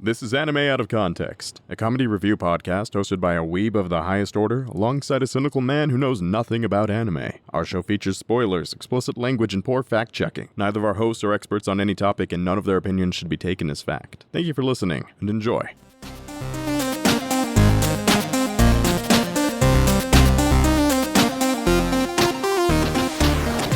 This is Anime Out of Context, a comedy review podcast hosted by a weeb of the highest order, alongside a cynical man who knows nothing about anime. Our show features spoilers, explicit language, and poor fact-checking. Neither of our hosts are experts on any topic, and none of their opinions should be taken as fact. Thank you for listening, and enjoy.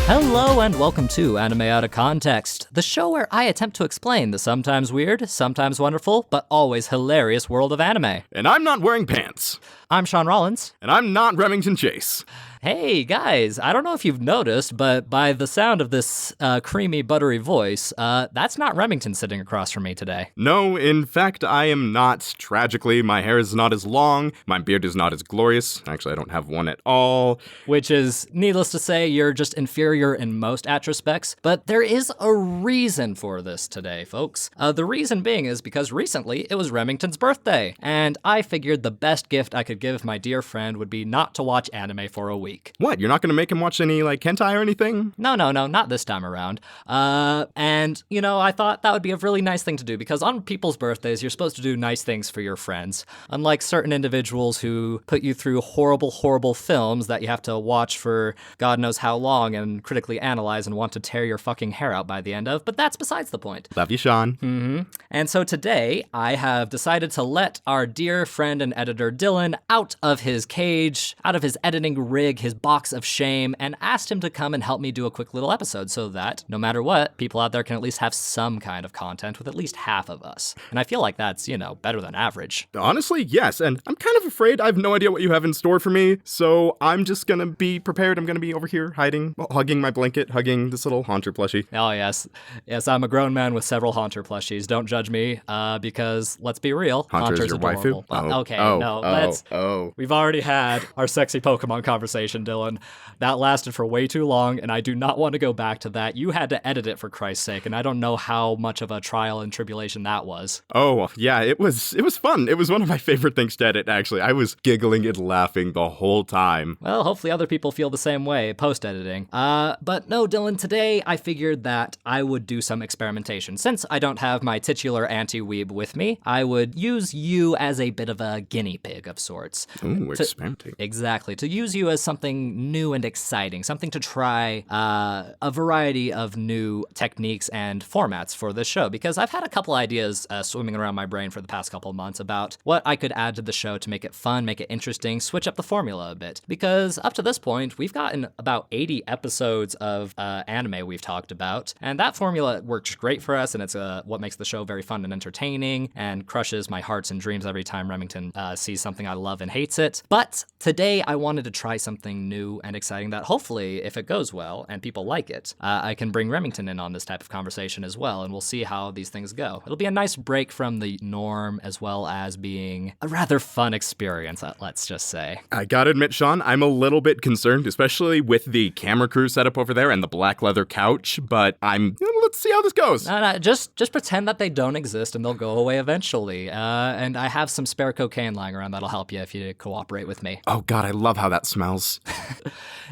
Hello and welcome to Anime Out of Context, the show where I attempt to explain the sometimes weird, sometimes wonderful, but always hilarious world of anime. And I'm not wearing pants. I'm Shaun Rollins. And I'm not Remington Chase. Hey guys, I don't know if you've noticed, but by the sound of this creamy, buttery voice, that's not Remington sitting across from me today. No, in fact, I am not. Tragically, my hair is not as long, my beard is not as glorious. Actually, I don't have one at all. Which is, needless to say, you're just inferior in most aspects, but there is a reason for this today, folks. The reason being is because recently it was Remington's birthday, and I figured the best gift I could give my dear friend would be not to watch anime for a week. What, you're not gonna make him watch any, hentai or anything? No, not this time around. And, I thought that would be a really nice thing to do, because on people's birthdays, you're supposed to do nice things for your friends. Unlike certain individuals who put you through horrible, horrible films that you have to watch for God knows how long and critically analyze and want to tear your fucking hair out by the end of, but that's besides the point. Love you, Shaun. Mm-hmm. And so today, I have decided to let our dear friend and editor Dylan out of his cage, out of his editing rig, his box of shame, and asked him to come and help me do a quick little episode so that, no matter what, people out there can at least have some kind of content with at least half of us. And I feel like that's, better than average. Honestly, yes, and I'm kind of afraid I have no idea what you have in store for me, so I'm just gonna be prepared. I'm gonna be over here hiding, hugging my blanket, hugging this little Haunter plushie. Oh, yes. Yes, I'm a grown man with several Haunter plushies. Don't judge me, because, let's be real, Haunter's your adorable. waifu? We've already had our sexy Pokemon conversation, Dylan. That lasted for way too long, and I do not want to go back to that. You had to edit it, for Christ's sake, and I don't know how much of a trial and tribulation that was. Oh, yeah, it was fun. It was one of my favorite things to edit, actually. I was giggling and laughing the whole time. Well, hopefully other people feel the same way post-editing. But no, Dylan, today I figured that I would do some experimentation. Since I don't have my titular anti-weeb with me, I would use you as a bit of a guinea pig of sorts. Ooh, experimenting. Exactly. To use you as something new and exciting, something to try a variety of new techniques and formats for this show, because I've had a couple ideas swimming around my brain for the past couple of months about what I could add to the show to make it fun, make it interesting, switch up the formula a bit. Because up to this point, we've gotten about 80 episodes of anime we've talked about, and that formula works great for us, and it's what makes the show very fun and entertaining, and crushes my hearts and dreams every time Remington sees something I love and hates it. But today, I wanted to try something new and exciting that hopefully, if it goes well and people like it, I can bring Remington in on this type of conversation as well, and we'll see how these things go. It'll be a nice break from the norm, as well as being a rather fun experience, let's just say. I gotta admit, Shaun, I'm a little bit concerned, especially with the camera crew setup over there and the black leather couch, but let's see how this goes. No, just pretend that they don't exist and they'll go away eventually. And I have some spare cocaine lying around that'll help you if you cooperate with me. Oh God, I love how that smells.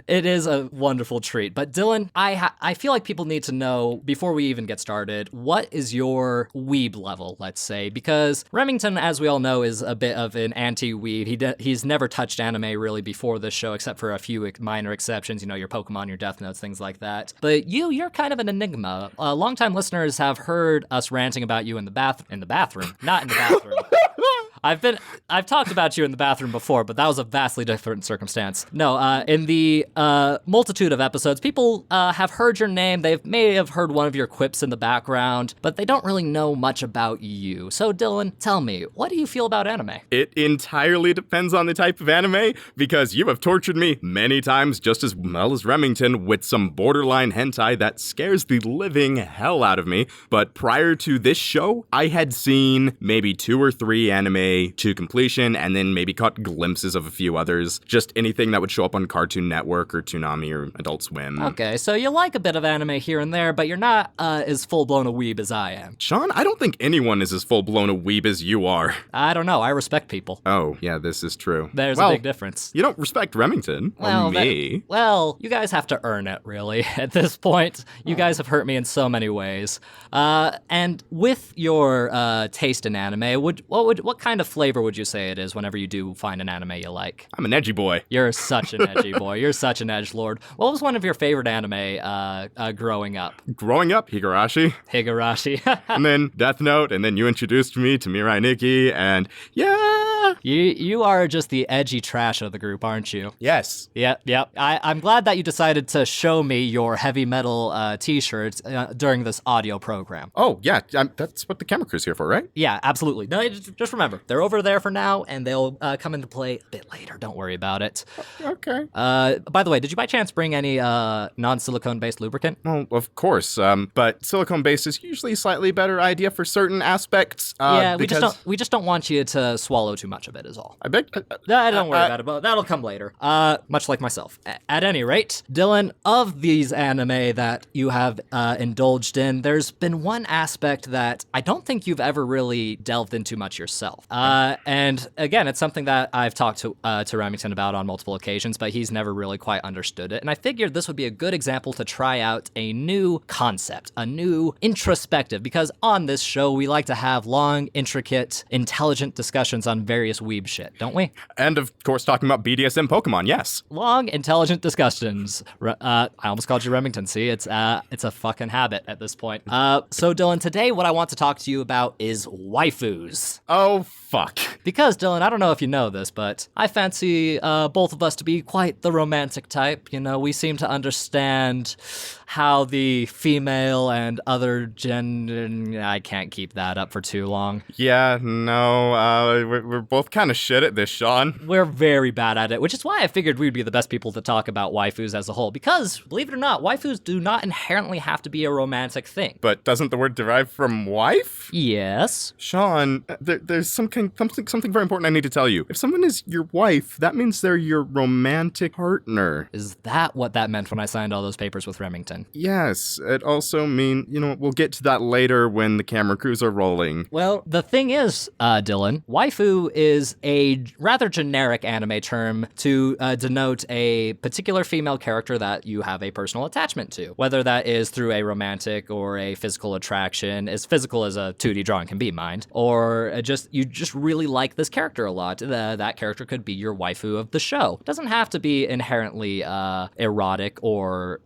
It is a wonderful treat. But Dylan, I feel like people need to know, before we even get started, what is your weeb level, let's say? Because Remington, as we all know, is a bit of an anti-weeb. He's never touched anime really before this show, except for a few minor exceptions, your Pokemon, your Death Notes, things like that. But you're kind of an enigma. Longtime listeners have heard us ranting about you in the bathroom, not in the bathroom. I've talked about you in the bathroom before, but that was a vastly different circumstance. No, in the multitude of episodes, people have heard your name. They may have heard one of your quips in the background, but they don't really know much about you. So Dylan, tell me, what do you feel about anime? It entirely depends on the type of anime, because you have tortured me many times just as well as Remington with some borderline hentai that scares the living hell out of me. But prior to this show, I had seen maybe 2 or 3 anime anime to completion, and then maybe caught glimpses of a few others. Just anything that would show up on Cartoon Network or Toonami or Adult Swim. Okay, so you like a bit of anime here and there, but you're not as full-blown a weeb as I am. Shaun, I don't think anyone is as full-blown a weeb as you are. I don't know. I respect people. Oh, yeah, this is true. There's a big difference. You don't respect Remington. Well, or me. You guys have to earn it, really. At this point, you guys have hurt me in so many ways. And with your taste in anime, what kind of flavor would you say it is whenever you do find an anime you like? I'm an edgy boy. You're such an edgy boy. You're such an edgelord. What was one of your favorite anime growing up? Growing up, Higurashi. Higurashi. And then Death Note, and then you introduced me to Mirai Nikki, and yeah! You are just the edgy trash of the group, aren't you? Yes. Yep. I'm glad that you decided to show me your heavy metal t-shirts during this audio program. Oh, yeah, that's what the camera crew's here for, right? Yeah, absolutely. No, just remember, they're over there for now, and they'll come into play a bit later. Don't worry about it. Okay. By the way, did you by chance bring any non-silicone-based lubricant? Well, of course, but silicone-based is usually a slightly better idea for certain aspects. Yeah, because... we just don't want you to swallow too much of it is all. I beg... Don't worry about it, but that'll come later. Much like myself. At any rate, Dylan, of these anime that you have indulged in, there's been one aspect that I don't think you've ever really delved into much yourself. And again, it's something that I've talked to Remington about on multiple occasions, but he's never really quite understood it. And I figured this would be a good example to try out a new concept, a new introspective, because on this show, we like to have long, intricate, intelligent discussions on various weeb shit, don't we? And of course, talking about BDSM Pokemon, yes. Long, intelligent discussions. I almost called you Remington. See, it's a fucking habit at this point. So Dylan, today what I want to talk to you about is waifus. Oh, fuck. Because, Dylan, I don't know if you know this, but I fancy both of us to be quite the romantic type. You know, we seem to understand how the female and other gender... I can't keep that up for too long. Yeah, no, we're both kind of shit at this, Shaun. We're very bad at it, which is why I figured we'd be the best people to talk about waifus as a whole. Because, believe it or not, waifus do not inherently have to be a romantic thing. But doesn't the word derive from wife? Yes. Shaun, there's something very important I need to tell you. If someone is your wife, that means they're your romantic partner. Is that what that meant when I signed all those papers with Remington? Yes, it also means, we'll get to that later when the camera crews are rolling. Well, the thing is, Dylan, waifu is a rather generic anime term to denote a particular female character that you have a personal attachment to, whether that is through a romantic or a physical attraction, as physical as a 2D drawing can be, mind, or you just really like this character a lot. That character could be your waifu of the show. It doesn't have to be inherently erotic or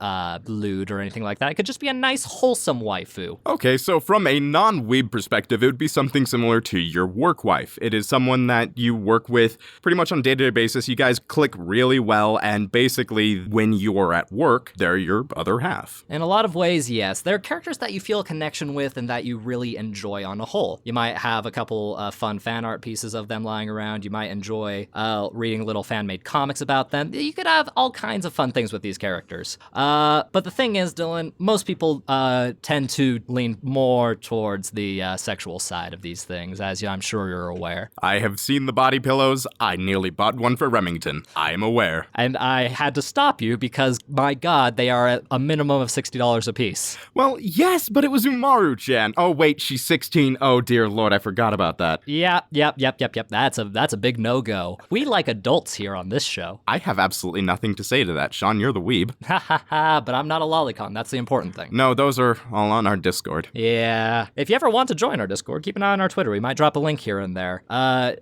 lewd or anything like that. It could just be a nice, wholesome waifu. Okay, so from a non-weeb perspective, it would be something similar to your work wife. It is someone that you work with pretty much on a day-to-day basis. You guys click really well, and basically, when you are at work, they're your other half. In a lot of ways, yes. They're characters that you feel a connection with and that you really enjoy on a whole. You might have a couple fun fan art pieces of them lying around. You might enjoy reading little fan-made comics about them. You could have all kinds of fun things with these characters. But the thing is, Dylan, most people tend to lean more towards the sexual side of these things, as I'm sure you're aware. I have seen the body pillows. I nearly bought one for Remington. I am aware. And I had to stop you because, my God, they are at a minimum of $60 a piece. Well, yes, but it was Umaru-chan. Oh, wait, she's 16. Oh, dear Lord, I forgot about that. Yep. That's a big no-go. We like adults here on this show. I have absolutely nothing to say to that. Shaun, you're the weeb. Ha ha ha, but I'm not a lolicon. That's the important thing. No, those are all on our Discord. Yeah. If you ever want to join our Discord, keep an eye on our Twitter. We might drop a link here and there.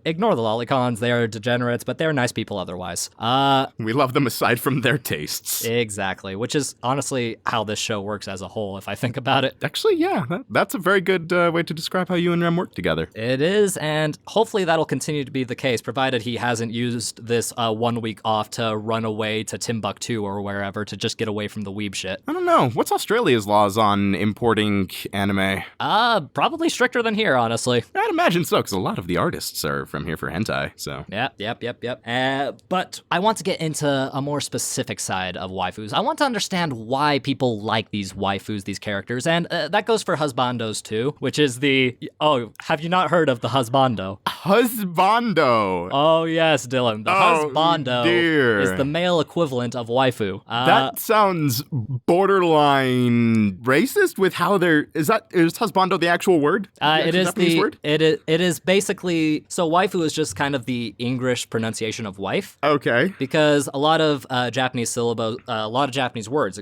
Ignore the lolicons. They are degenerates, but they're nice people otherwise. We love them aside from their tastes. Exactly, which is honestly how this show works as a whole, if I think about it. Actually, yeah, that's a very good way to describe how you and Rem work together. It is, and hopefully that'll continue to be the case, provided he hasn't used this 1 week off to run away to Timbuktu or wherever to just get away from the weeb shit. I don't know. What's Australia's laws on importing anime? Probably stricter than here, honestly. I'd imagine so, because a lot of the artists are from here for hentai, so. Yep. But I want to get into a more specific side of waifus. I want to understand why people like these waifus, these characters, and that goes for husbandos too, which is have you not heard of the husbando? husbando. Oh, yes, Dylan. The husbando dear. is the male equivalent of waifu. That sounds borderline racist with how is husbando the actual word? Word? It is basically, so waifu is just kind of the English pronunciation of wife. Okay. Because a lot of Japanese words,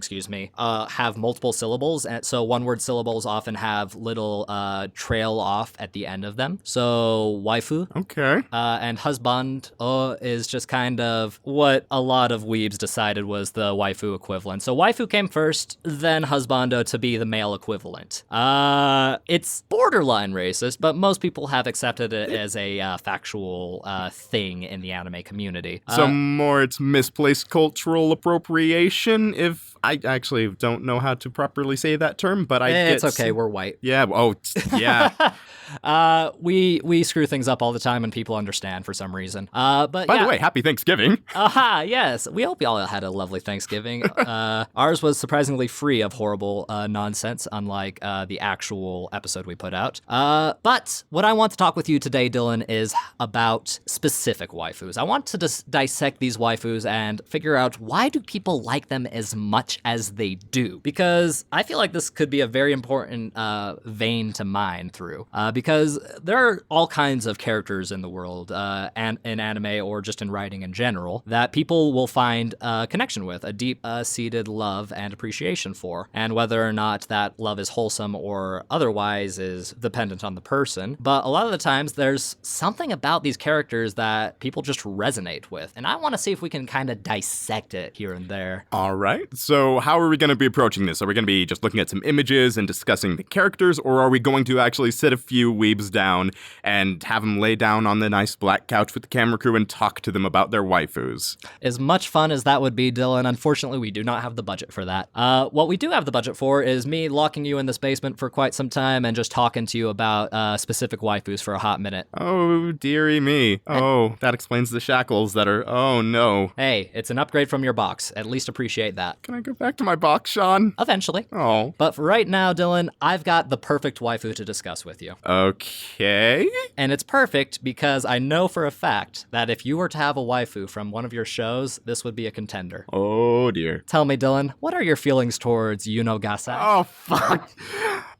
have multiple syllables, and so one word syllables often have little trail off at the end of them. So waifu. Okay. And husband is just kind of what a lot of weebs decided was the waifu equivalent. So waifu came first, then husbando to be the male equivalent. It's borderline racist, but most people have accepted it as a factual thing in the anime community. So it's misplaced cultural appropriation, if I actually don't know how to properly say that term, but it's okay, we're white. Yeah, yeah. We screw things up all the time and people understand for some reason. But By the way, happy Thanksgiving. Aha, yes. We hope you all had a lovely Thanksgiving. Ours was surprisingly free of horrible nonsense, unlike the actual episode we put out. But what I want to talk with you today, Dylan, is about specific waifus. I want to dissect these waifus and figure out, why do people like them as much as they do? Because I feel like this could be a very important vein to mine through. Because there are all kinds of characters in the world, and in anime or just in writing in general, that people will find a connection with, a deep-seated love and appreciation for. And whether or not that love is wholesome or otherwise is dependent on the person. But a lot of the times, there's something about these characters that people just resonate with. And I want to see if we can kind of dissect it here and there. All right. So how are we going to be approaching this? Are we going to be just looking at some images and discussing the characters, or are we going to actually sit a few weebs down and have them lay down on the nice black couch with the camera crew and talk to them about their waifus? As much fun as that would be, Dylan, unfortunately, we do not have the budget for that. What we do have the budget for is me locking you in this basement for quite some time and just talking to you about specific waifus for a hot minute. Oh, dearie me. Oh, that explains the shackles that are, oh no. Hey, it's an upgrade from your box. At least appreciate that. Can I go back to my box, Shaun? Eventually. Oh. But for right now, Dylan, I've got the perfect waifu to discuss with you. Okay. And it's perfect because I know for a fact that if you were to have a waifu from one of your shows, this would be a contender. Oh, dear. Tell me, Dylan, what are your feelings towards Yuno Gasai? Oh, fuck.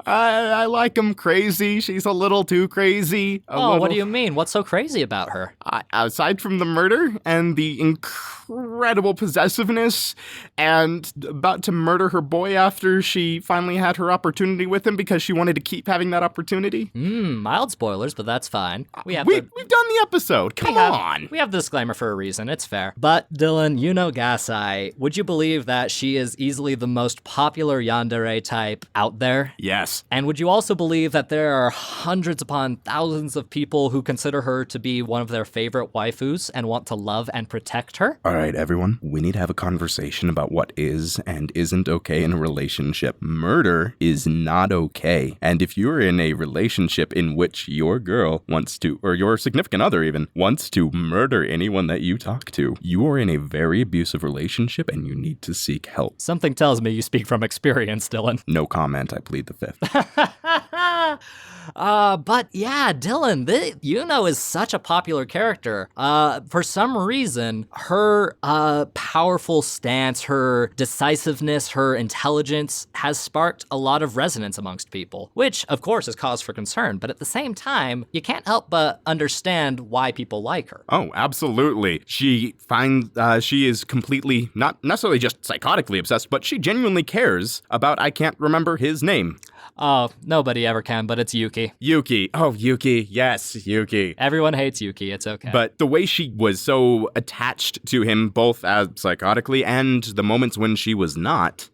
I like him crazy. She's a little too crazy. What do you mean? What's so crazy about her? Aside from the murder and the incredible possessiveness and about to murder her boy after she finally had her opportunity with him because she wanted to keep having that opportunity. Mild spoilers, but that's fine. We've done the episode. Come on. We have the disclaimer for a reason. It's fair. But Dylan, Yuno Gasai, would you believe that she is easily the most popular yandere type out there? Yes. And would you also believe that there are hundreds upon thousands of people who consider her to be one of their favorite waifus and want to love and protect her? All right, everyone. We need to have a conversation about what is and isn't okay in a relationship. Murder is not okay. And if you're in a relationship in which your girl wants to, or your significant other even, wants to murder anyone that you talk to, you are in a very abusive relationship and you need to seek help. Something tells me you speak from experience, Dylan. No comment. I plead the fifth. But yeah, Dylan, Yuno is such a popular character. For some reason, her powerful stance, her decisiveness, her intelligence has sparked a lot of resonance amongst people, which of course is cause for concern, but at the same time, you can't help but understand why people like her. Oh, absolutely. She is completely, not necessarily just psychotically obsessed, but she genuinely cares about, I can't remember his name. Oh, nobody ever can, but it's Yuki. Yuki. Oh, Yuki. Yes, Yuki. Everyone hates Yuki. It's okay. But the way she was so attached to him, both as psychotically and the moments when she was not,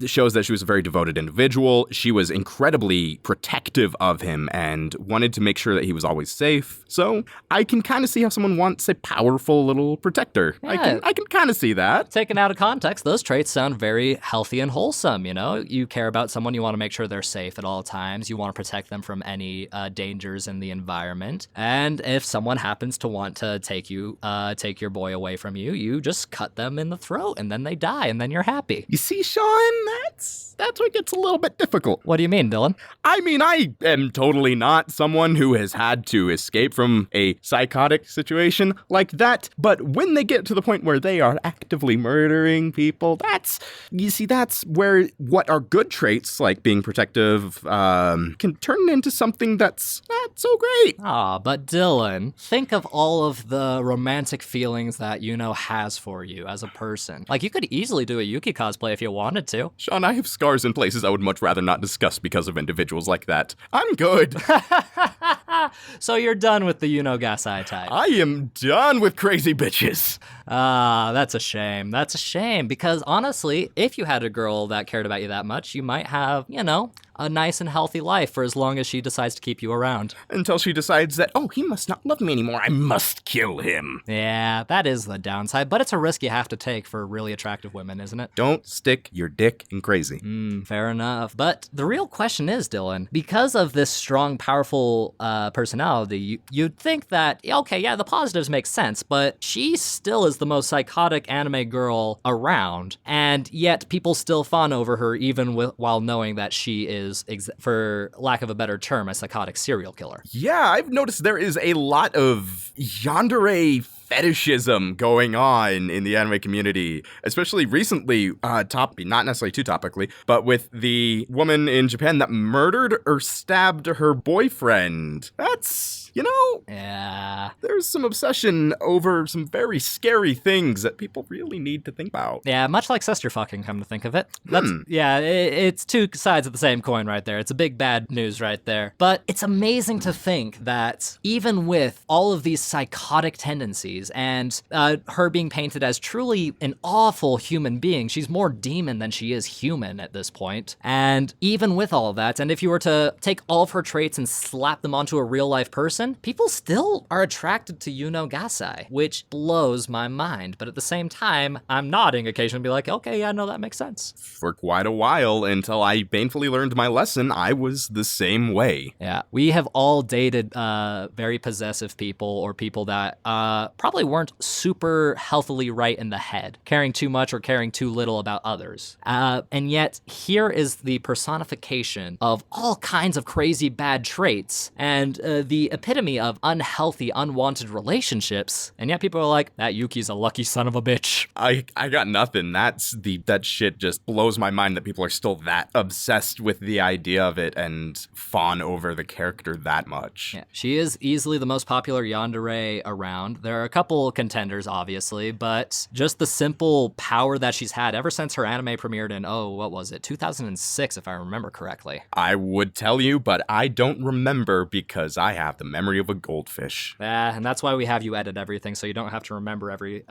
shows that she was a very devoted individual. She was incredibly protective of him and wanted to make sure that he was always safe. So I can kind of see how someone wants a powerful little protector. Yeah. I can kind of see that. Taken out of context, those traits sound very healthy and wholesome, you know? You care about someone, you want to make sure they're safe at all times. You want to protect them from any dangers in the environment. And if someone happens to want to take your boy away from you, you just cut them in the throat and then they die and then you're happy. You see, Shaun, that's where it gets a little bit difficult. What do you mean, Dylan? I mean, I am totally not someone who has had to escape from a psychotic situation like that, but when they get to the point where they are actively murdering people, that's where what are good traits, like being protective, can turn into something that's not so great. But Dylan, think of all of the romantic feelings that Yuno has for you as a person. Like, you could easily do a Yuki cosplay if you wanted to. Shaun, I have scars in places I would much rather not discuss because of individuals like that. I'm good. So you're done with the Yuno Gasai type. I am done with crazy bitches. That's a shame. That's a shame, because honestly, if you had a girl that cared about you that much, you might have, a nice and healthy life for as long as she decides to keep you around. Until she decides that, he must not love me anymore. I must kill him. Yeah, that is the downside, but it's a risk you have to take for really attractive women, isn't it? Don't stick your dick in crazy. Fair enough. But the real question is, Dylan, because of this strong, powerful personality, you'd think that, okay, yeah, the positives make sense, but she still is the most psychotic anime girl around, and yet people still fawn over her even while knowing that she is, for lack of a better term, a psychotic serial killer. Yeah, I've noticed there is a lot of yandere fetishism going on in the anime community, especially recently, not necessarily too topically, but with the woman in Japan that murdered or stabbed her boyfriend. That's, Yeah. There's some obsession over some very scary things that people really need to think about. Yeah, much like sister fucking, come to think of it. Yeah, it's two sides of the same coin right there. It's a big bad news right there. But it's amazing to think that even with all of these psychotic tendencies and her being painted as truly an awful human being, she's more demon than she is human at this point. And even with all of that, and if you were to take all of her traits and slap them onto a real life person, people still are attracted to Yuno Gasai, which blows my mind. But at the same time, I'm nodding occasionally, be like, okay, yeah, no, that makes sense. For quite a while, until I painfully learned my lesson, I was the same way. Yeah, we have all dated very possessive people, or people that probably weren't super healthily right in the head, caring too much or caring too little about others. And yet, here is the personification of all kinds of crazy bad traits, and the epitome of unhealthy, unwanted relationships, and yet people are like, that Yuki's a lucky son of a bitch. I got nothing. That shit just blows my mind that people are still that obsessed with the idea of it and fawn over the character that much. Yeah, she is easily the most popular yandere around. There are a couple contenders, obviously, but just the simple power that she's had ever since her anime premiered in, 2006, if I remember correctly. I would tell you, but I don't remember because I have the memory of a goldfish. Yeah, and that's why we have you edit everything, so you don't have to remember every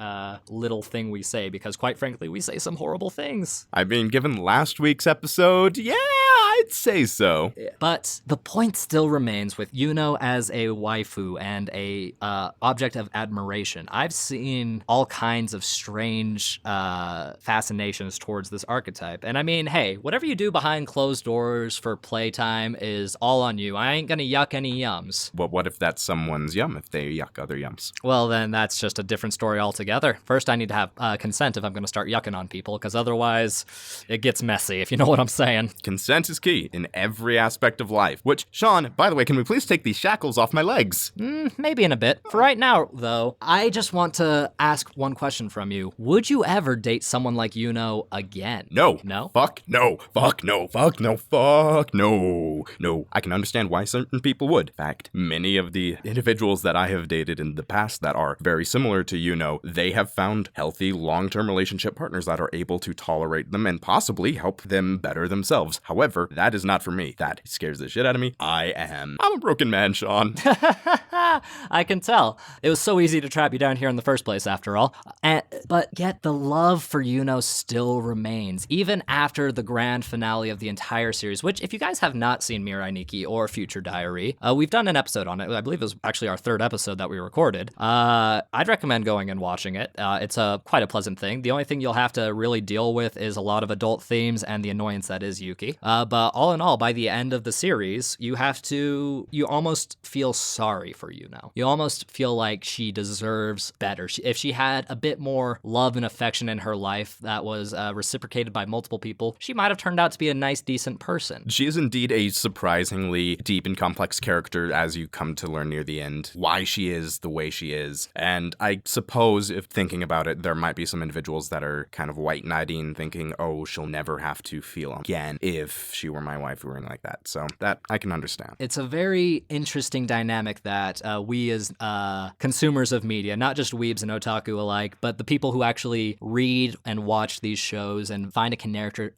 little thing we say, because quite frankly, we say some horrible things. I mean, given last week's episode, yeah, I'd say so. But the point still remains with Yuno as a waifu and a object of admiration. I've seen all kinds of strange fascinations towards this archetype. And I mean, hey, whatever you do behind closed doors for playtime is all on you. I ain't gonna yuck any yums. But what if that's someone's yum, if they yuck other yums? Well, then that's just a different story altogether. First, I need to have consent if I'm gonna start yucking on people, because otherwise it gets messy, if you know what I'm saying. Consent is key in every aspect of life. Which, Shaun, by the way, can we please take these shackles off my legs? Maybe in a bit. For right now, though, I just want to ask one question from you. Would you ever date someone like Yuno again? No. No? Fuck no. Fuck no. Fuck no. Fuck no. No. I can understand why certain people would. In fact, many of the individuals that I have dated in the past that are very similar to Yuno, they have found healthy, long-term relationship partners that are able to tolerate them and possibly help them better themselves. However, that is not for me. That scares the shit out of me. I'm a broken man, Shaun. I can tell. It was so easy to trap you down here in the first place, after all. But yet the love for Yuno still remains, even after the grand finale of the entire series, which, if you guys have not seen Mirai Nikki or Future Diary, we've done an episode on it. I believe it was actually our third episode that we recorded. I'd recommend going and watching it. It's quite a pleasant thing. The only thing you'll have to really deal with is a lot of adult themes and the annoyance that is Yuki. But all in all, by the end of the series, you almost feel sorry for Yuno. You almost feel like she deserves better. If she had a bit more love and affection in her life that was reciprocated by multiple people, she might have turned out to be a nice, decent person. She is indeed a surprisingly deep and complex character as you come to learn near the end why she is the way she is. And I suppose, if thinking about it, there might be some individuals that are kind of white-knighting, thinking, oh, she'll never have to feel again if she were my wife or anything like that. So that I can understand. It's a very interesting dynamic that we as consumers of media, not just weebs and otaku alike, but the people who actually read and watch these shows and find a character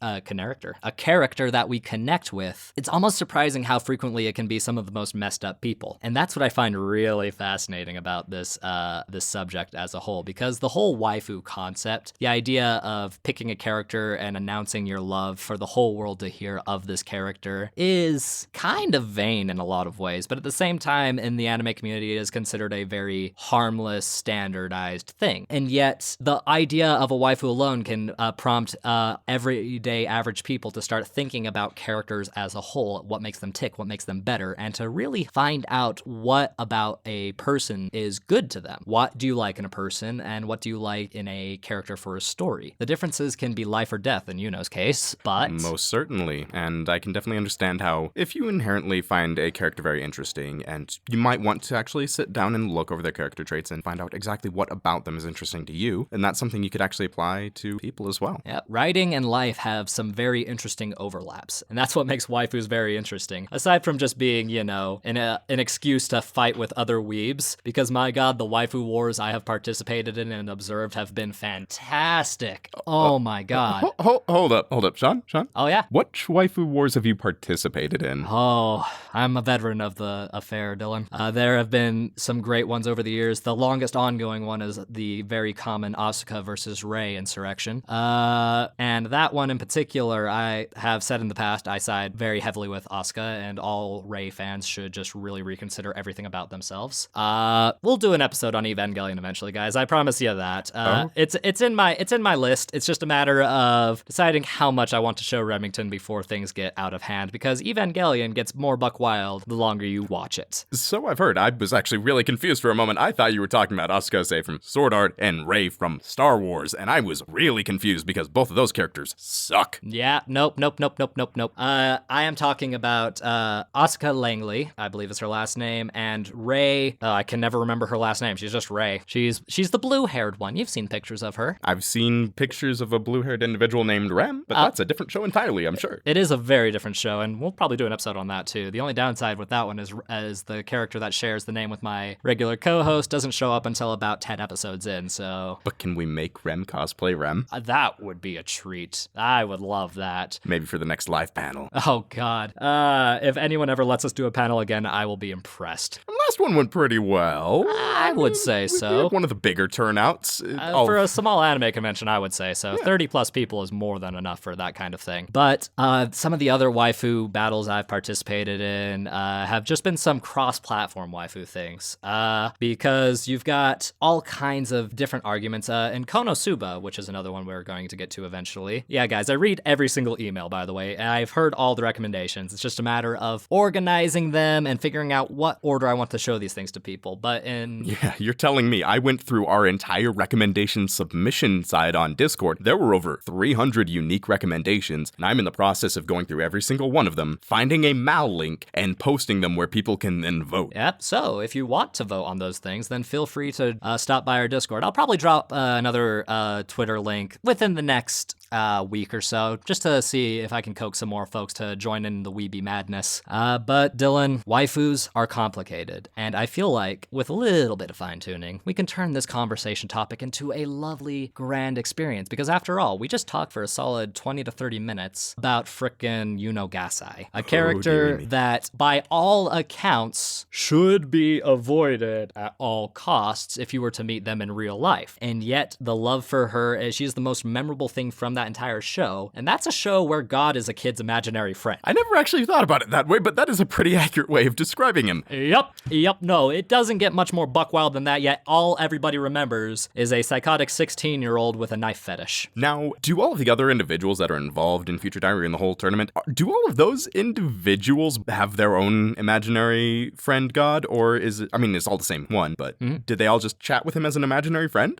that we connect with, it's almost surprising how frequently it can be some of the most messed up people. And that's what I find really fascinating about this subject as a whole, because the whole waifu concept, the idea of picking a character and announcing your love for the whole world to hear of this character, is kind of vain in a lot of ways, but at the same time, in the anime community, it is considered a very harmless, standardized thing. And yet, the idea of a waifu alone can prompt everyday average people to start thinking about characters as a whole, what makes them tick, what makes them better, and to really find out what about a person is good to them. What do you like in a person, and what do you like in a character for a story? The differences can be life or death in Yuno's case, but... Most certainly, and I can definitely understand how, if you inherently find a character very interesting, and you might want to actually sit down and look over their character traits and find out exactly what about them is interesting to you, and that's something you could actually apply to people as well. Yeah, writing and life have some very interesting overlaps, and that's what makes waifus very interesting. Aside from just being, an excuse to fight with other weebs, because my god, the waifu wars I have participated in and observed have been fantastic. Oh my god. Hold up, Shaun? Oh yeah? What waifu wars have you participated in? Oh, I'm a veteran of the affair, Dylan. There have been some great ones over the years. The longest ongoing one is the very common Asuka versus Rei insurrection. And that one in particular, I have said in the past, I side very heavily with Asuka, and all Rei fans should just really reconsider everything about themselves. We'll do an episode on Evangelion eventually, guys. I promise you that. It's in my list. It's just a matter of deciding how much I want to show Remington before things get out of hand, because Evangelion gets more buck wild the longer you watch it. So I've heard. I was actually really confused for a moment. I thought you were talking about Asuka, say, from Sword Art and Rei from Star Wars, and I was really confused because both of those characters suck. Yeah, nope. I am talking about Asuka Langley, I believe is her last name, and Rei, I can never remember her last name. She's just Rei. She's the blue-haired one. You've seen pictures of her. I've seen pictures of a blue-haired individual named Rem, but that's a different show entirely, I'm sure. It is a very different show, and we'll probably do an episode on that too. The only downside with that one is the character that shares the name with my regular co-host doesn't show up until about 10 episodes in, so... But can we make Rem cosplay Rem? That would be a treat. I would love that. Maybe for the next live panel. Oh god. If anyone ever lets us do a panel again, I will be impressed. The last one went pretty well. I would say so. We had one of the bigger turnouts. For a small anime convention, I would say so. Yeah. 30 plus people is more than enough for that kind of thing. But some of the other waifu battles I've participated in have just been some cross-platform waifu things. Because you've got all kinds of different arguments. In Konosuba, which is another one we're going to get to eventually. Yeah, guys, I read every single email, by the way, and I've heard all the recommendations. It's just a matter of organizing them and figuring out what order I want to show these things to people. But Yeah, you're telling me. I went through our entire recommendation submission side on Discord. There were over 300 unique recommendations, and I'm in the process of going through every single one of them, finding a mal link, and posting them where people can then vote. Yep, so if you want to vote on those things, then feel free to stop by our Discord. I'll probably drop another Twitter link within the next week or so, just to see if I can coax some more folks to join in the weeby madness. But Dylan, waifus are complicated, and I feel like with a little bit of fine-tuning, we can turn this conversation topic into a lovely, grand experience, because after all, we just talked for a solid 20 to 30 minutes about frickin' Yuno Gasai, a character that, by all accounts, should be avoided at all costs if you were to meet them in real life. And yet, the love for her, she's the most memorable thing from that entire show, and that's a show where God is a kid's imaginary friend. I never actually thought about it that way, but that is a pretty accurate way of describing him. Yep, no, it doesn't get much more buck wild than that, yet all everybody remembers is a psychotic 16-year-old with a knife fetish. Now, do all of the other individuals that are involved in Future Diary and the whole tournament tournament. Do all of those individuals have their own imaginary friend god, or is it, I mean, it's all the same one, but did they all just chat with him as an imaginary friend?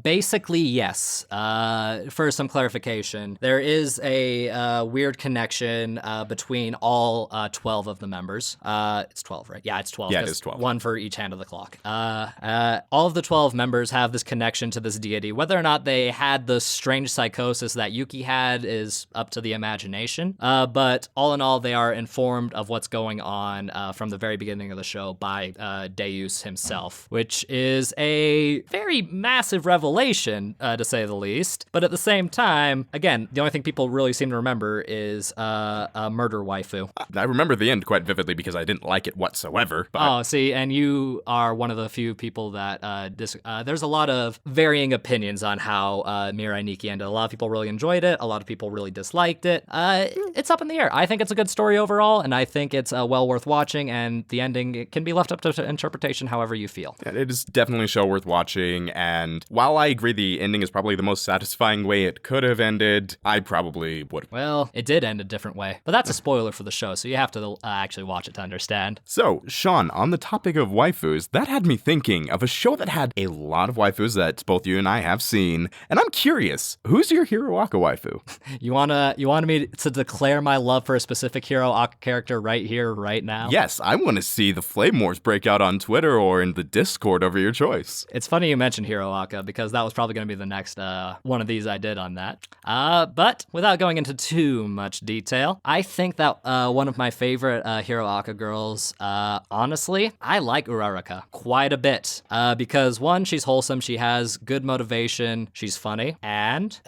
Basically, yes. For some clarification, there is a weird connection between all 12 of the members. It's 12, right? Yeah, it's 12. Yeah, it is 12. One for each hand of the clock. All of the 12 members have this connection to this deity. Whether or not they had the strange psychosis that Yuki had is up to the imagination. But all in all, they are informed of what's going on from the very beginning of the show by Deus himself, which is a very massive revelation, to say the least. But at the same time, again, the only thing people really seem to remember is a murder waifu. I remember the end quite vividly because I didn't like it whatsoever. But... Oh, see, and you are one of the few people that there's a lot of varying opinions on how Mirai Nikki ended. A lot of people really enjoyed it. A lot of people really disliked it. It's up in the air. I think it's a good story overall, and I think it's well worth watching, and the ending it can be left up to interpretation however you feel. It is definitely a show worth watching, and while I agree the ending is probably the most satisfying way it could have ended, I probably would. Well, it did end a different way, but that's a spoiler for the show, so you have to actually watch it to understand. So, Shaun, on the topic of waifus, that had me thinking of a show that had a lot of waifus that both you and I have seen, and I'm curious, who's your Hiroaka waifu? You wanted me to declare my love for a specific Hiroaka character right here, right now? Yes, I want to see the flame wars break out on Twitter or in the Discord over your choice. It's funny you mentioned Hiroaka because that was probably going to be the next one of these I did on that. But without going into too much detail, I think that one of my favorite Hiroaka girls, honestly, I like Uraraka quite a bit because one, she's wholesome, she has good motivation, she's funny, and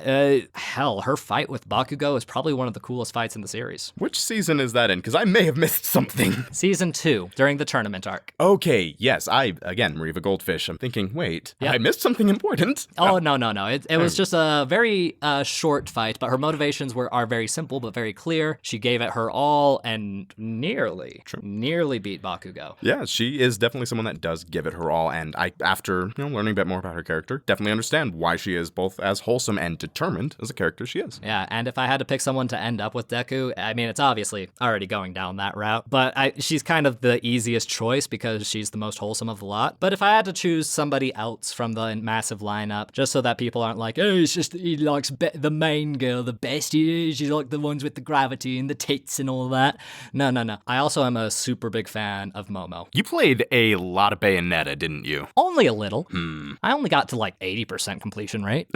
hell, her fight with Bakugo is probably one of the coolest fights in the series. Which season is that in? Because I may have missed something. Season 2, during the tournament arc. Okay, yes, again, Mariva Goldfish, I'm thinking, wait, I missed something important? Oh, no. It was just a very short fight, but her motivations are very simple but very clear. She gave it her all and nearly beat Bakugo. Yeah, she is definitely someone that does give it her all, and I, after learning a bit more about her character, definitely understand why she is both as wholesome and determined as a character she is. Yeah, and if I had to pick someone to end up with Deku, I mean, it's obviously already going down that route, but she's kind of the easiest choice because she's the most wholesome of the lot. But if I had to choose somebody else from the massive lineup, just so that people aren't like, oh, it's just he likes the main girl the best, she's like the ones with the gravity and the tits and all that. No. I also am a super big fan of Momo. You played a lot of Bayonetta, didn't you? Only a little. I only got to like 80% completion rate.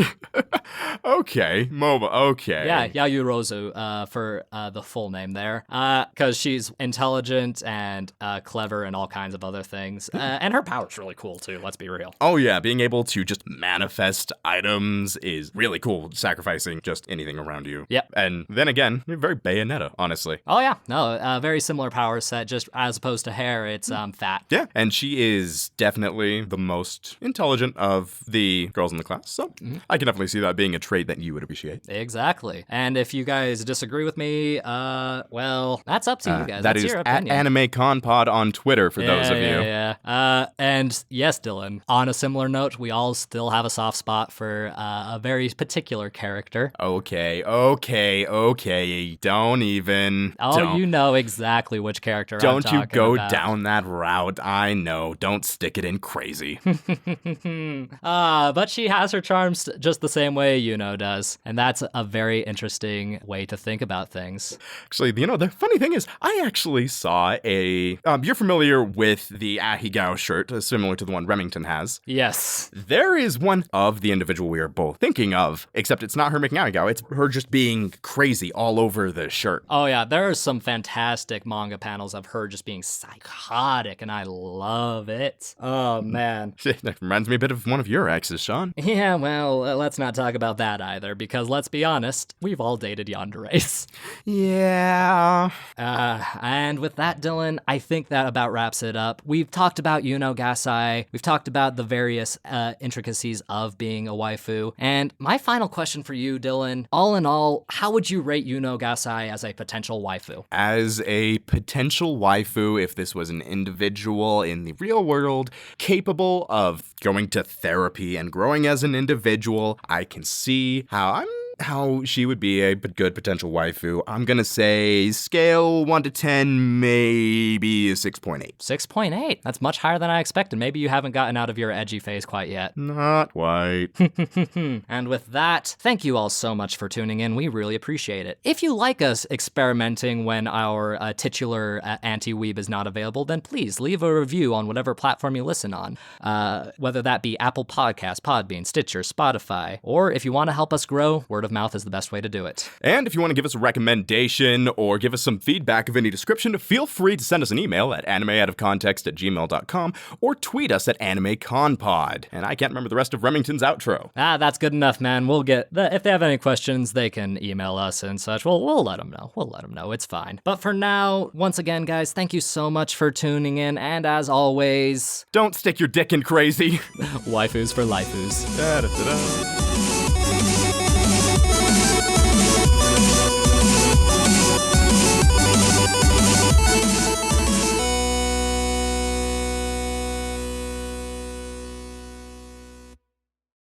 Okay, Momo, okay. Yeah, Yayurozu for the full name there. Because she's intelligent and clever and all kinds of other things. And her power's really cool too, let's be real. Oh yeah, being able to just manifest items is really cool, sacrificing just anything around you. Yep. And then again, you're very Bayonetta, honestly. Oh yeah, no, very similar power set, just as opposed to hair, it's fat. Yeah, and she is definitely the most intelligent of the girls in the class, so I can definitely see that being a trait that you would appreciate. Exactly. And if you guys disagree with me, well, that's up to you guys. That that's is your at opinion. AnimeConPod on Twitter for those of you. Yeah. And yes, Dylan, on a similar note, we all still have a soft spot for a very particular character. Okay. Don't even. You know exactly which character I'm Don't talking you go about. down that route. I know. Don't stick it in crazy. But she has her charms just the same way Yuno does. And that's a very interesting way to think about things. Actually, the funny thing is, I actually saw you're familiar with the Ahigao shirt, similar to the one Remington has. Yes. There is one of the individual we are both thinking of, except it's not her making Ahigao, it's her just being crazy all over the shirt. Oh yeah, there are some fantastic manga panels of her just being psychotic, and I love it. Oh man. That reminds me a bit of one of your exes, Shaun. Yeah, well, let's not talk about that either, because let's be honest, we've all dated yanderes. Yeah. And with that, Dylan, I think that about wraps it up. We've talked about Yuno Gasai, we've talked about the various intricacies of being a waifu, and my final question for you, Dylan, all in all, how would you rate Yuno Gasai as a potential waifu? As a potential waifu, if this was an individual in the real world, capable of going to therapy and growing as an individual, I can see how how she would be a good potential waifu, I'm gonna say scale 1 to 10, maybe a 6.8. 6.8. That's much higher than I expected. Maybe you haven't gotten out of your edgy phase quite yet. Not quite. And with that, thank you all so much for tuning in. We really appreciate it. If you like us experimenting when our titular anti-weeb is not available, then please leave a review on whatever platform you listen on, whether that be Apple Podcasts, Podbean, Stitcher, Spotify, or if you want to help us grow, word of mouth is the best way to do it. And if you want to give us a recommendation or give us some feedback of any description, feel free to send us an email at animeoutofcontext@gmail.com or tweet us at animeconpod. And I can't remember the rest of Remington's outro. That's good enough, man. We'll get if they have any questions, they can email us and such. We'll let them know. We'll let them know. It's fine. But for now, once again, guys, thank you so much for tuning in. And as always, don't stick your dick in crazy. waifus for lifus. Da-da-da-da.